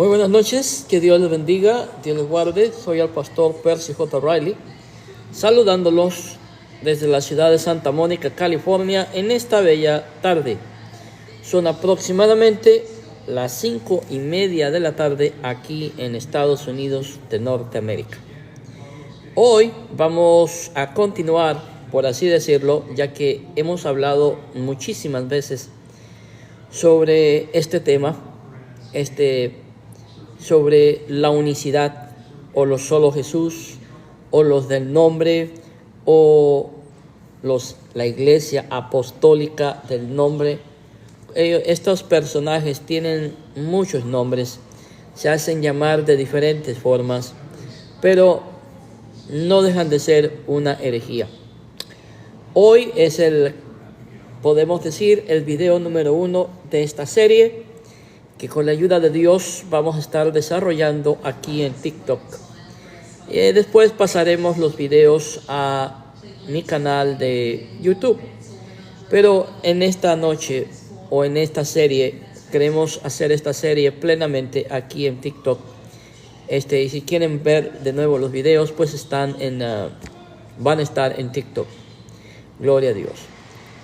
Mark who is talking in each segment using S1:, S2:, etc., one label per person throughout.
S1: Muy buenas noches, que Dios les bendiga, Dios les guarde. Soy el pastor Percy J. Riley, saludándolos desde la ciudad de Santa Mónica, California, en esta bella tarde. Son aproximadamente las 5:30 de la tarde aquí en Estados Unidos de Norteamérica. Hoy vamos a continuar, por así decirlo, ya que hemos hablado muchísimas veces sobre este tema, sobre la unicidad, o los solo Jesús, o los del nombre, o la iglesia apostólica del nombre. Estos personajes tienen muchos nombres, se hacen llamar de diferentes formas, pero no dejan de ser una herejía. Hoy es podemos decir, el video número 1 de esta serie, que con la ayuda de Dios vamos a estar desarrollando aquí en TikTok. Después pasaremos los videos a mi canal de YouTube. Pero en esta noche o en esta serie, queremos hacer esta serie plenamente aquí en TikTok. Y si quieren ver de nuevo los videos, pues van a estar en TikTok. Gloria a Dios.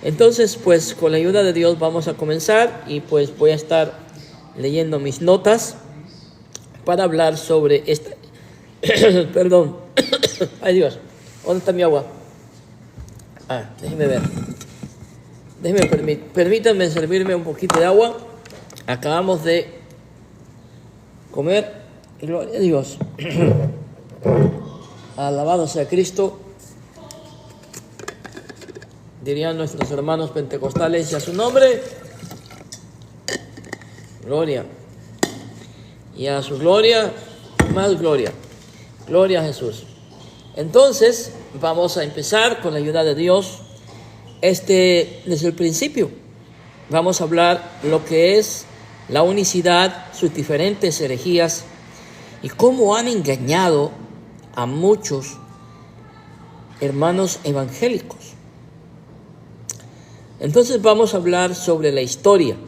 S1: Entonces, pues con la ayuda de Dios vamos a comenzar, y pues voy a estar leyendo mis notas para hablar sobre esta. Perdón. Ay, Dios, ¿dónde está mi agua? Déjenme ver. Permítanme servirme un poquito de agua. Acabamos de comer. Gloria a Dios. Alabado sea Cristo, dirían nuestros hermanos pentecostales, y a su nombre gloria, y a su gloria más gloria. Gloria a Jesús. Entonces vamos a empezar con la ayuda de Dios. Desde el principio vamos a hablar lo que es la unicidad, sus diferentes herejías, y cómo han engañado a muchos hermanos evangélicos. Entonces vamos a hablar sobre la historia.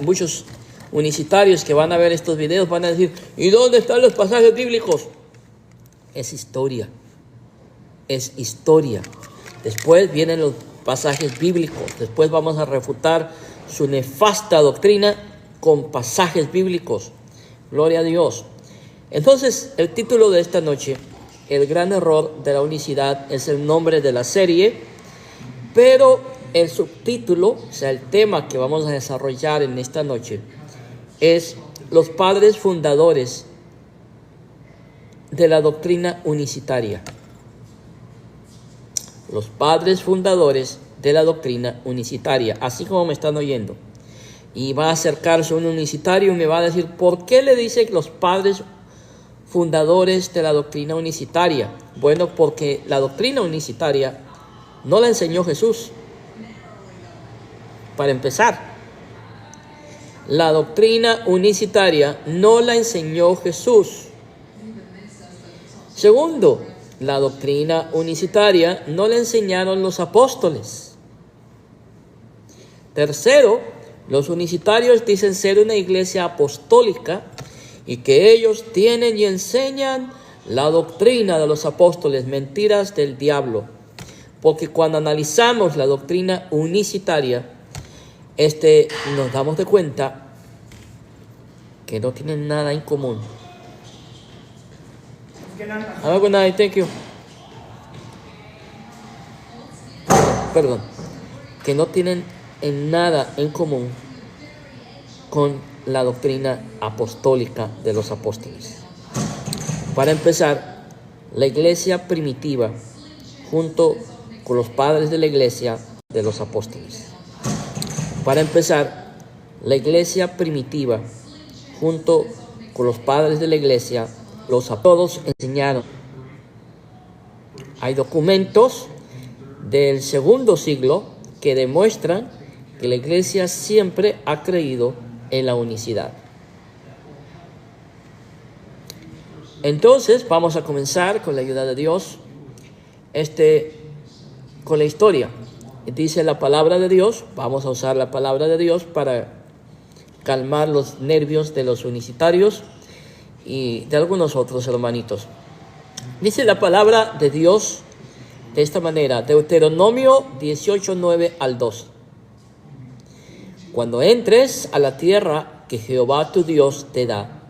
S1: Muchos unicitarios que van a ver estos videos van a decir: ¿y dónde están los pasajes bíblicos? Es historia. Después vienen los pasajes bíblicos. Después vamos a refutar su nefasta doctrina con pasajes bíblicos. Gloria a Dios. Entonces, el título de esta noche, el gran error de la unicidad, es el nombre de la serie, pero el subtítulo, o sea, el tema que vamos a desarrollar en esta noche, es los padres fundadores de la doctrina unicitaria. Los padres fundadores de la doctrina unicitaria, así como me están oyendo. Y va a acercarse un unicitario y me va a decir: ¿por qué le dice los padres fundadores de la doctrina unicitaria? Bueno, porque la doctrina unicitaria no la enseñó Jesús. Para empezar, la doctrina unicitaria no la enseñó Jesús. Segundo, la doctrina unicitaria no la enseñaron los apóstoles. Tercero, los unicitarios dicen ser una iglesia apostólica y que ellos tienen y enseñan la doctrina de los apóstoles. Mentiras del diablo. Porque cuando analizamos la doctrina unicitaria, nos damos de cuenta que no tienen nada en común. Have a good night, thank you. Perdón. Que no tienen nada en común con la doctrina apostólica de los apóstoles. Para empezar, la iglesia primitiva, junto con los padres de la iglesia de los apóstoles. Para empezar, la iglesia primitiva, junto con los padres de la iglesia, todos enseñaron. Hay documentos del segundo siglo que demuestran que la iglesia siempre ha creído en la unicidad. Entonces vamos a comenzar con la ayuda de Dios, con la historia. Dice la palabra de Dios, vamos a usar la palabra de Dios para calmar los nervios de los unicitarios y de algunos otros hermanitos. Dice la palabra de Dios de esta manera, Deuteronomio 18, 9 al 2. Cuando entres a la tierra que Jehová tu Dios te da,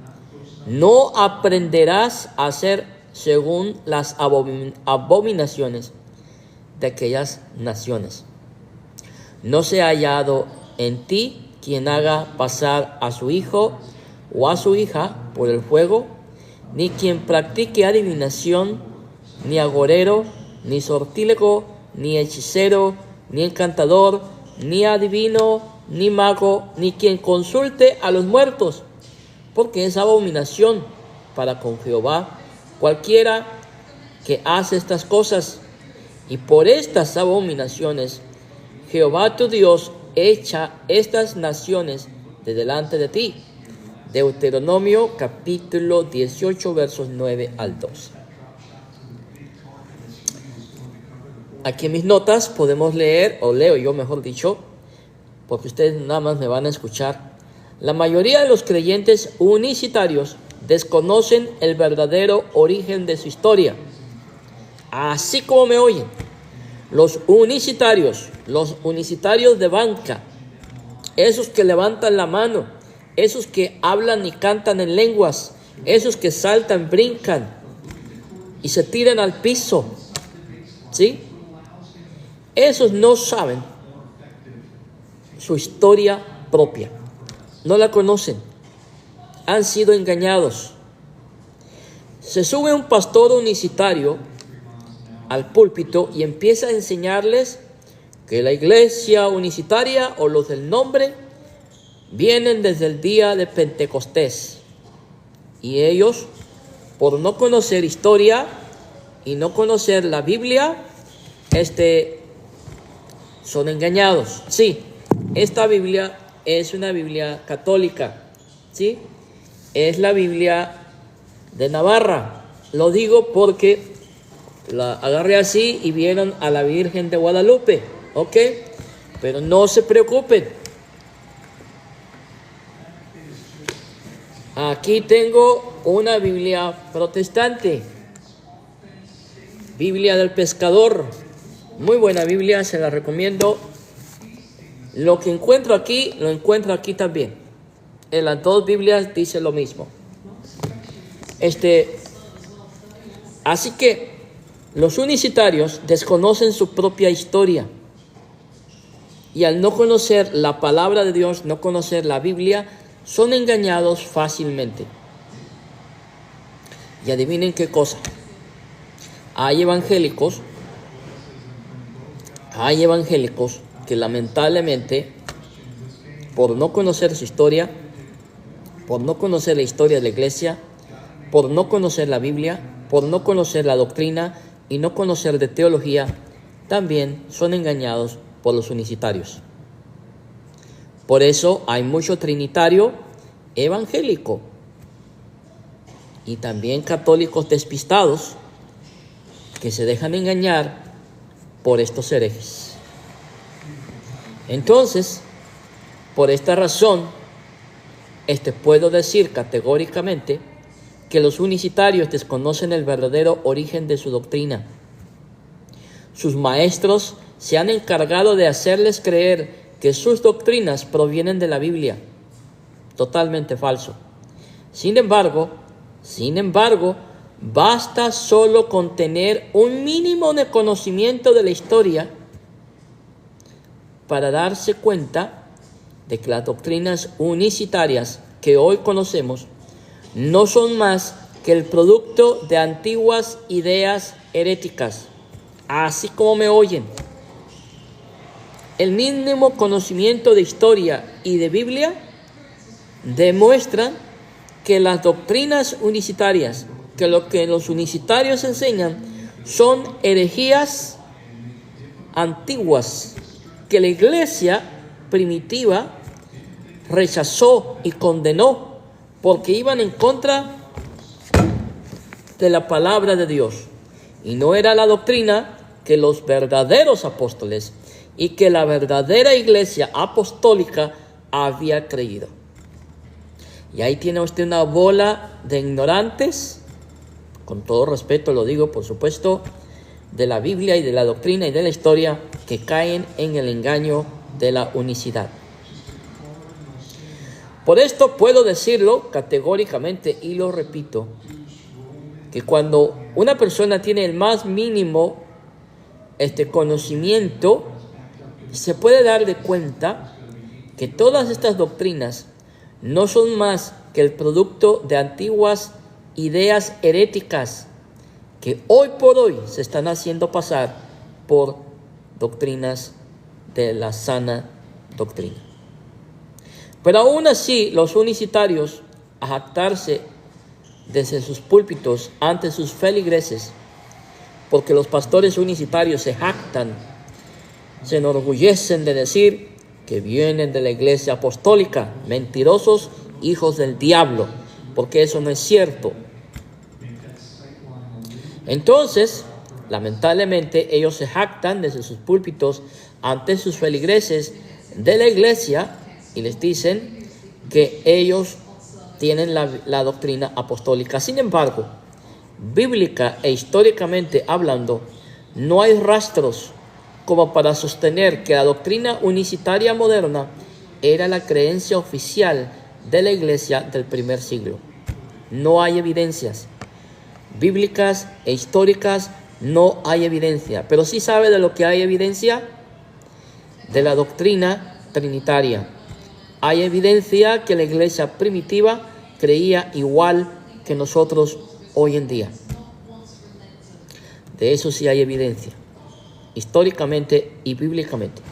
S1: no aprenderás a hacer según las abominaciones de aquellas naciones. No se ha hallado en ti quien haga pasar a su hijo o a su hija por el fuego, ni quien practique adivinación, ni agorero, ni sortílego, ni hechicero, ni encantador, ni adivino, ni mago, ni quien consulte a los muertos, porque es abominación para con Jehová cualquiera que hace estas cosas. Y por estas abominaciones Jehová tu Dios echa estas naciones de delante de ti. Deuteronomio capítulo 18 versos 9 al 12. Aquí en mis notas podemos leer, o leo yo mejor dicho, porque ustedes nada más me van a escuchar. La mayoría de los creyentes unicitarios desconocen el verdadero origen de su historia. Así como me oyen, los unicitarios de banca, esos que levantan la mano, esos que hablan y cantan en lenguas, esos que saltan, brincan y se tiran al piso, ¿sí? Esos no saben su historia propia, no la conocen, han sido engañados. Se sube un pastor unicitario al púlpito y empieza a enseñarles que la iglesia unicitaria o los del nombre vienen desde el día de Pentecostés. Y ellos, por no conocer historia y no conocer la Biblia, son engañados. Sí, esta Biblia es una Biblia católica, ¿sí? Es la Biblia de Navarra. Lo digo porque la agarré así y vieron a la Virgen de Guadalupe, ¿ok? Pero no se preocupen. Aquí tengo una Biblia protestante, Biblia del Pescador. Muy buena Biblia, se la recomiendo. Lo que encuentro aquí, lo encuentro aquí también. En las dos Biblias dice lo mismo. Así que los unicitarios desconocen su propia historia. Y al no conocer la palabra de Dios, no conocer la Biblia, son engañados fácilmente. Y adivinen qué cosa. Hay evangélicos que lamentablemente, por no conocer su historia, por no conocer la historia de la iglesia, por no conocer la Biblia, por no conocer la doctrina y no conocer de teología, también son engañados por los unicitarios. Por eso hay mucho trinitario evangélico y también católicos despistados que se dejan engañar por estos herejes. Entonces, por esta razón, puedo decir categóricamente que los unicitarios desconocen el verdadero origen de su doctrina. Sus maestros se han encargado de hacerles creer que sus doctrinas provienen de la Biblia. Totalmente falso. Sin embargo, basta solo con tener un mínimo de conocimiento de la historia para darse cuenta de que las doctrinas unicitarias que hoy conocemos no son más que el producto de antiguas ideas heréticas, así como me oyen. El mínimo conocimiento de historia y de Biblia demuestran que las doctrinas unicitarias, que lo que los unicitarios enseñan, son herejías antiguas que la iglesia primitiva rechazó y condenó porque iban en contra de la palabra de Dios. Y no era la doctrina que los verdaderos apóstoles y que la verdadera iglesia apostólica había creído. Y ahí tiene usted una bola de ignorantes, con todo respeto lo digo, por supuesto, de la Biblia y de la doctrina y de la historia, que caen en el engaño de la unicidad. Por esto puedo decirlo categóricamente y lo repito, que cuando una persona tiene el más mínimo conocimiento, se puede dar de cuenta que todas estas doctrinas no son más que el producto de antiguas ideas heréticas que hoy por hoy se están haciendo pasar por doctrinas de la sana doctrina. Pero aún así, los unicitarios, a jactarse desde sus púlpitos ante sus feligreses, porque los pastores unicitarios se jactan, se enorgullecen de decir que vienen de la iglesia apostólica, mentirosos, hijos del diablo, porque eso no es cierto. Entonces, lamentablemente, ellos se jactan desde sus púlpitos ante sus feligreses de la iglesia y les dicen que ellos tienen la doctrina apostólica. Sin embargo, bíblica e históricamente hablando, no hay rastros como para sostener que la doctrina unicitaria moderna era la creencia oficial de la iglesia del primer siglo. No hay evidencias bíblicas e históricas, no hay evidencia. Pero sí sabe de lo que hay evidencia: de la doctrina trinitaria. Hay evidencia que la iglesia primitiva creía igual que nosotros hoy en día. De eso sí hay evidencia, históricamente y bíblicamente.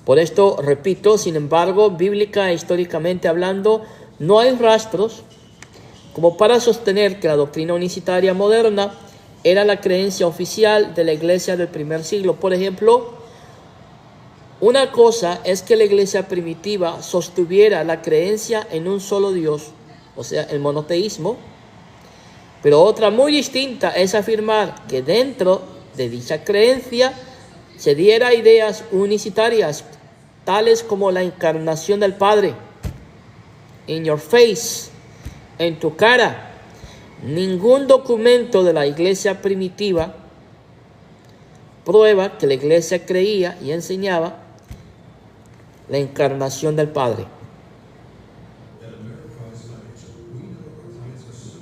S1: Por esto, repito, sin embargo, bíblica e históricamente hablando, no hay rastros como para sostener que la doctrina unicitaria moderna era la creencia oficial de la iglesia del primer siglo. Por ejemplo, una cosa es que la iglesia primitiva sostuviera la creencia en un solo Dios, o sea, el monoteísmo, pero otra muy distinta es afirmar que dentro de dicha creencia se diera ideas unicitarias, tales como la encarnación del Padre. In your face, en tu cara. Ningún documento de la iglesia primitiva prueba que la iglesia creía y enseñaba la encarnación del Padre.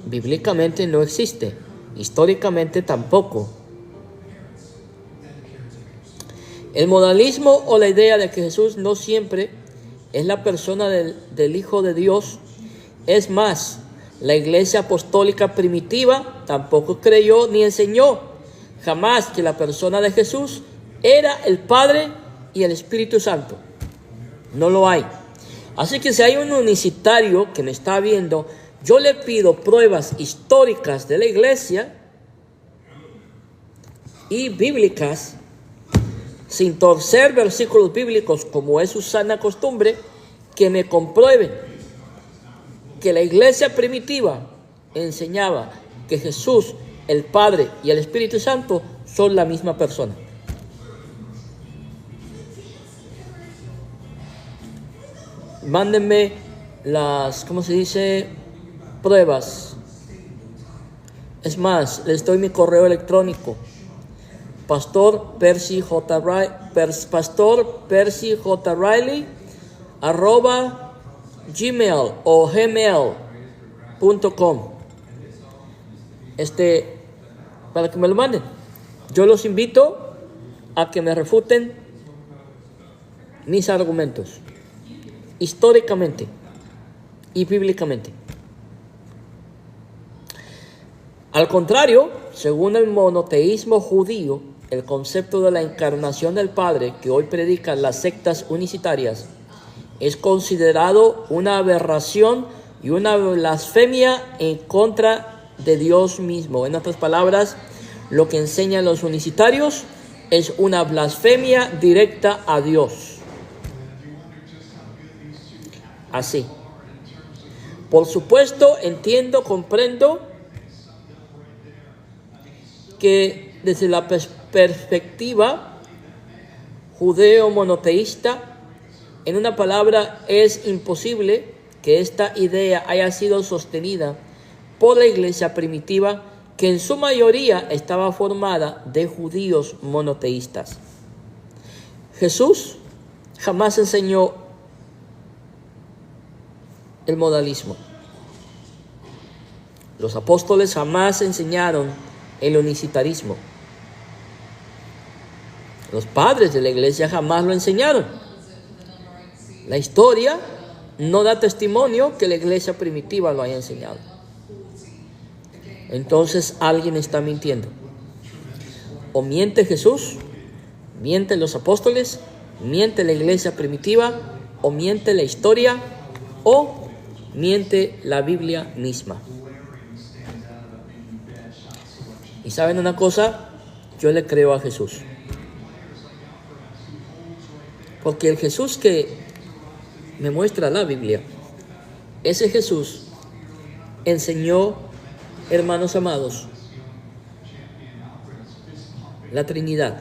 S1: Bíblicamente no existe, históricamente tampoco. El modalismo o la idea de que Jesús no siempre es la persona del Hijo de Dios. Es más, la iglesia apostólica primitiva tampoco creyó ni enseñó jamás que la persona de Jesús era el Padre y el Espíritu Santo. No lo hay. Así que si hay un unicitario que me está viendo, yo le pido pruebas históricas de la iglesia y bíblicas, sin torcer versículos bíblicos como es su sana costumbre, que me comprueben que la iglesia primitiva enseñaba que Jesús, el Padre y el Espíritu Santo son la misma persona. Mándenme las, pruebas. Es más, les doy mi correo electrónico: Pastor Percy J. Riley @gmail o gmail.com, para que me lo manden. Yo los invito a que me refuten mis argumentos históricamente y bíblicamente. Al contrario, según el monoteísmo judío, el concepto de la encarnación del Padre que hoy predican las sectas unicitarias es considerado una aberración y una blasfemia en contra de Dios mismo. En otras palabras, lo que enseñan los unicitarios es una blasfemia directa a Dios. Así. Por supuesto, entiendo, comprendo que desde la perspectiva judeo-monoteísta, En una palabra, es imposible que esta idea haya sido sostenida por la iglesia primitiva, que en su mayoría estaba formada de judíos monoteístas. Jesús jamás enseñó el modalismo. Los apóstoles jamás enseñaron el unicitarismo. Los padres de la iglesia jamás lo enseñaron. La historia no da testimonio que la iglesia primitiva lo haya enseñado. Entonces alguien está mintiendo. O miente Jesús, mienten los apóstoles, miente la iglesia primitiva, o miente la historia, o miente la Biblia misma. Y ¿saben una cosa? Yo le creo a Jesús. Porque el Jesús que me muestra la Biblia, ese Jesús enseñó, hermanos amados, la Trinidad.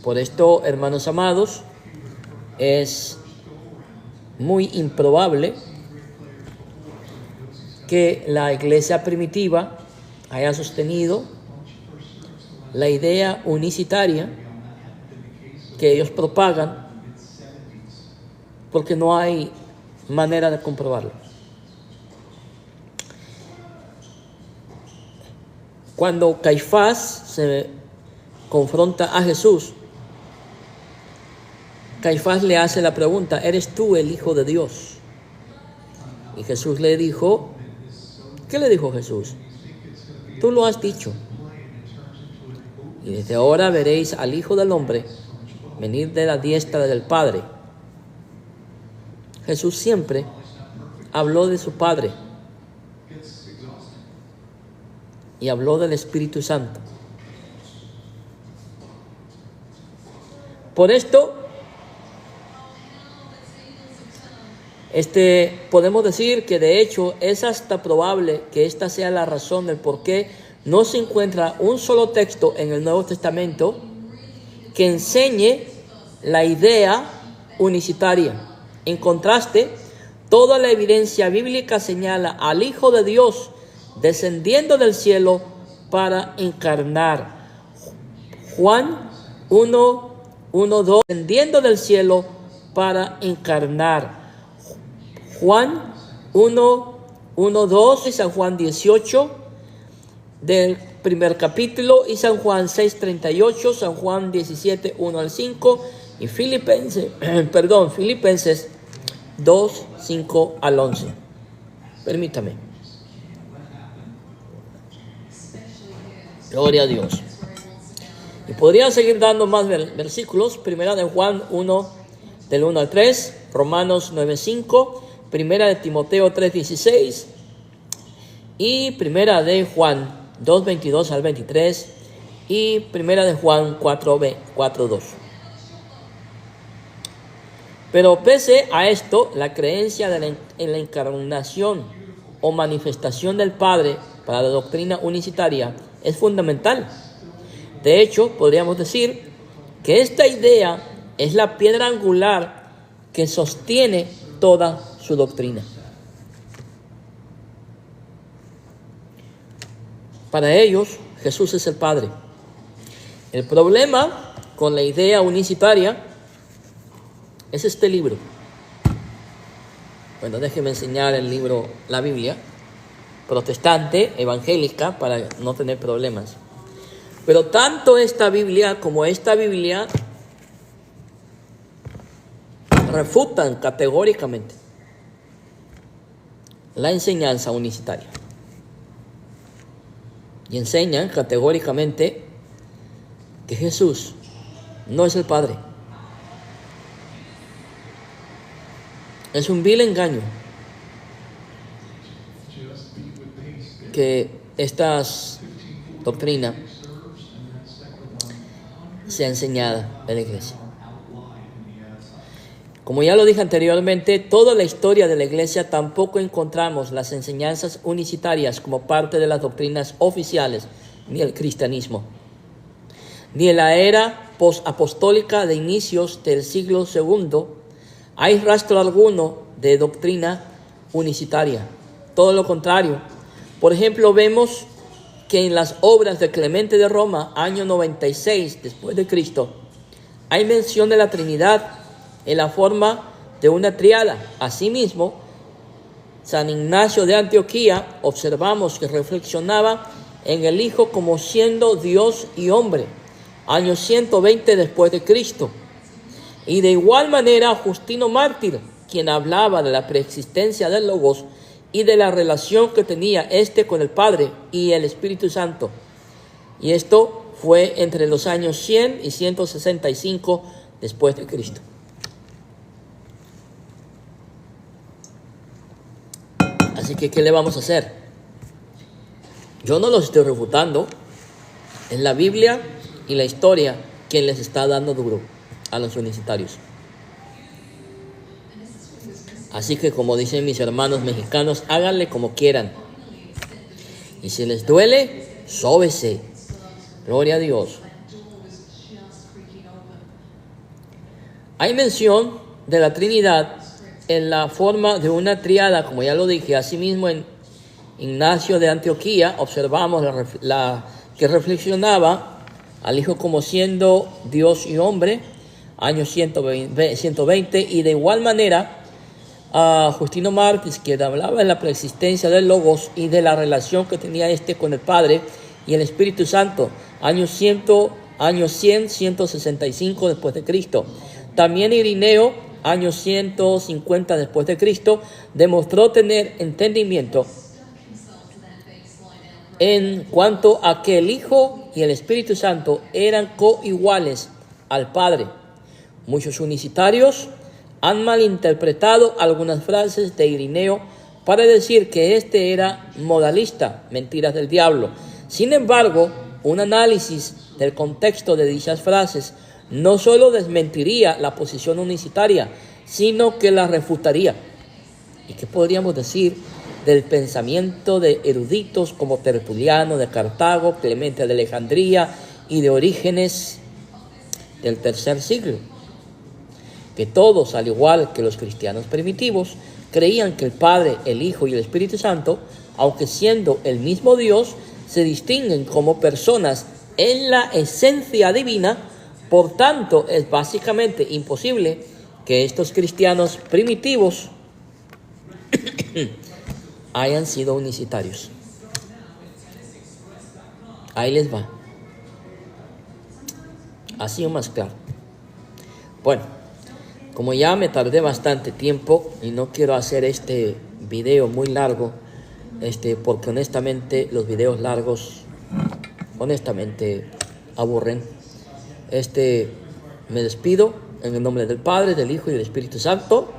S1: Por esto, hermanos amados, es muy improbable que la iglesia primitiva haya sostenido la idea unicitaria que ellos propagan, porque no hay manera de comprobarlo. Cuando Caifás se confronta a Jesús, Caifás le hace la pregunta: ¿eres tú el Hijo de Dios? Y Jesús le dijo, ¿qué le dijo Jesús? Tú lo has dicho. Y desde ahora veréis al Hijo del Hombre venir de la diestra del Padre. Jesús siempre habló de su Padre y habló del Espíritu Santo. Por esto, podemos decir que de hecho es hasta probable que esta sea la razón del por qué no se encuentra un solo texto en el Nuevo Testamento que enseñe la idea unicitaria. En contraste, toda la evidencia bíblica señala al Hijo de Dios descendiendo del cielo para encarnar. Juan 1:2, descendiendo del cielo para encarnar. Juan 1:2 y San Juan 18 del primer capítulo, y San Juan 6:38, San Juan 17:1-5 y Filipenses 2:5-11. Permítame. Gloria a Dios. Y podría seguir dando más versículos. Primera de Juan 1, del 1 al 3, Romanos 9:5, Primera de Timoteo 3:16 y Primera de Juan 2:22 al 23 y Primera de Juan 4:2. Pero pese a esto, la creencia en la encarnación o manifestación del Padre para la doctrina unicitaria es fundamental. De hecho, podríamos decir que esta idea es la piedra angular que sostiene toda su doctrina. Para ellos, Jesús es el Padre. El problema con la idea unicitaria es este libro. Bueno, déjeme enseñar el libro, la Biblia protestante, evangélica, para no tener problemas. Pero tanto esta Biblia como esta Biblia refutan categóricamente la enseñanza unicitaria. Y enseñan categóricamente que Jesús no es el Padre. Es un vil engaño que esta doctrina sea enseñada en la iglesia. Como ya lo dije anteriormente, toda la historia de la iglesia tampoco encontramos las enseñanzas unicitarias como parte de las doctrinas oficiales ni el cristianismo. ni en la era posapostólica de inicios del siglo II hay rastro alguno de doctrina unicitaria. Todo lo contrario. Por ejemplo, vemos que en las obras de Clemente de Roma, año 96 después de Cristo, hay mención de la Trinidad en la forma de una triada. Asimismo, San Ignacio de Antioquía observamos que reflexionaba en el Hijo como siendo Dios y hombre, año 120 después de Cristo. Y de igual manera Justino Mártir, quien hablaba de la preexistencia del Logos y de la relación que tenía éste con el Padre y el Espíritu Santo. Y esto fue entre los años 100 y 165 después de Cristo. Así que, ¿qué le vamos a hacer? Yo no los estoy refutando. Es la Biblia y la historia quien les está dando duro a los unicitarios. Así que, como dicen mis hermanos mexicanos, háganle como quieran. Y si les duele, sóbese. Gloria a Dios. Hay mención de la Trinidad en la forma de una triada, como ya lo dije. Asimismo, en Ignacio de Antioquía observamos que reflexionaba al Hijo como siendo Dios y hombre, año 120, y de igual manera a Justino Mártir, que hablaba de la preexistencia del Logos y de la relación que tenía éste con el Padre y el Espíritu Santo, año 100, 165 después de Cristo. También Irineo, año 150 después de Cristo, demostró tener entendimiento en cuanto a que el Hijo y el Espíritu Santo eran coiguales al Padre. Muchos unicitarios han malinterpretado algunas frases de Irineo para decir que este era modalista, mentiras del diablo. Sin embargo, un análisis del contexto de dichas frases no solo desmentiría la posición unicitaria, sino que la refutaría. ¿Y qué podríamos decir del pensamiento de eruditos como Tertuliano de Cartago, Clemente de Alejandría y de Orígenes del tercer siglo? Que todos, al igual que los cristianos primitivos, creían que el Padre, el Hijo y el Espíritu Santo, aunque siendo el mismo Dios, se distinguen como personas en la esencia divina. Por tanto, es básicamente imposible que estos cristianos primitivos hayan sido unicitarios. Ahí les va. Así o más claro. Bueno, como ya me tardé bastante tiempo y no quiero hacer este video muy largo, porque honestamente los videos largos, honestamente, aburren. Me despido en el nombre del Padre, del Hijo y del Espíritu Santo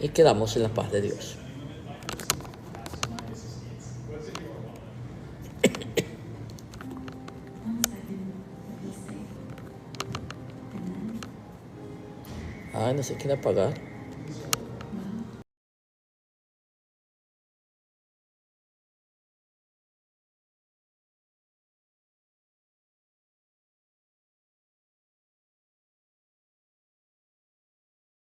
S1: y quedamos en la paz de Dios. No se quiere apagar.